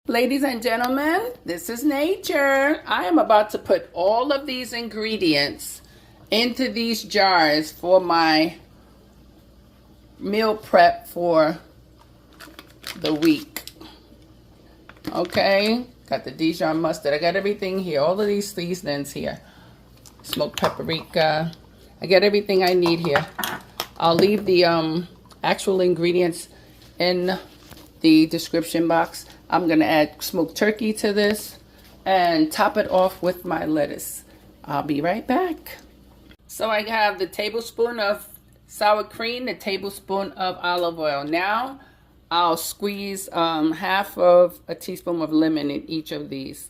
Ladies and gentlemen, this is nature. I am about to put all of these ingredients into these jars for my meal prep for the week. Okay, got the Dijon mustard. I got everything here. All of these seasonings here. Smoked paprika. I got everything I need here. I'll leave the actual ingredients in the description box. I'm going to add smoked turkey to this and top it off with my lettuce. I'll be right back. So I have the tablespoon of sour cream, the tablespoon of olive oil. Now I'll squeeze half of a teaspoon of lemon in each of these.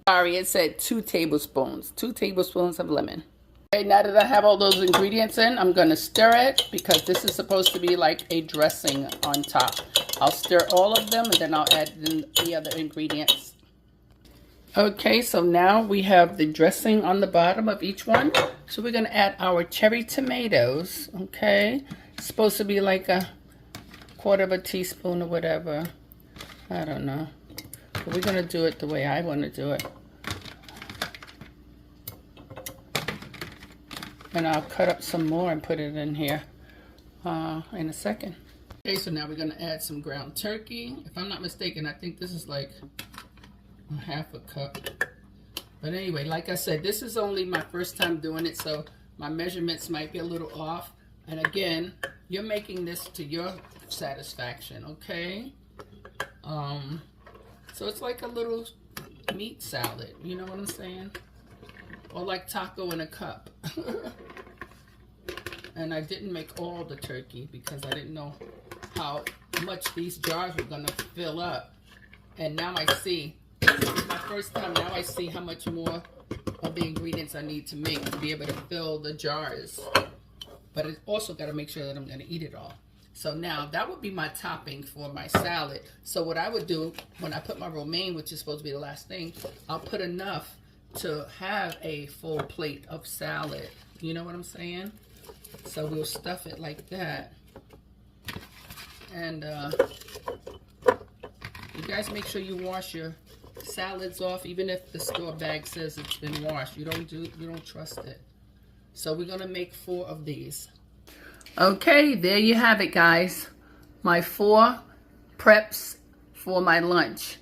Sorry, it said 2 tablespoons. 2 tablespoons of lemon. Okay, now that I have all those ingredients in, I'm going to stir it because this is supposed to be like a dressing on top. I'll stir all of them and then I'll add in the other ingredients. Okay, so now we have the dressing on the bottom of each one. So we're going to add our cherry tomatoes. Okay, it's supposed to be like a quarter of a teaspoon or whatever. I don't know. But we're going to do it the way I want to do it. And I'll cut up some more and put it in here in a second. Okay, so now we're going to add some ground turkey. If I'm not mistaken, I think this is like half a cup. But anyway, like I said, this is only my first time doing it, so my measurements might be a little off. And again, you're making this to your satisfaction, okay? So it's like a little meat salad, you know what I'm saying? Or like taco in a cup. And I didn't make all the turkey because I didn't know how much these jars were gonna fill up. And now I see, this is my first time, now I see how much more of the ingredients I need to make to be able to fill the jars. But I also gotta make sure that I'm gonna eat it all. So now that would be my topping for my salad. So what I would do when I put my romaine, which is supposed to be the last thing, I'll put enough to have a full plate of salad. You know what I'm saying? So we'll stuff it like that. And you guys make sure you wash your salads off, even if the store bag says it's been washed. You don't trust it. So we're gonna make 4 of these. Okay, there you have it, guys. My 4 preps for my lunch.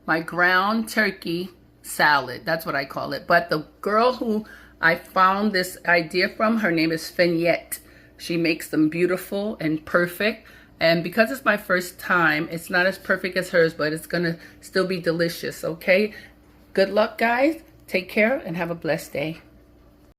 My ground turkey salad, that's what I call it. But the girl who I found this idea from, her name is Fignette. She makes them beautiful and perfect. And because it's my first time, it's not as perfect as hers, but it's gonna still be delicious, okay? Good luck, guys. Take care and have a blessed day.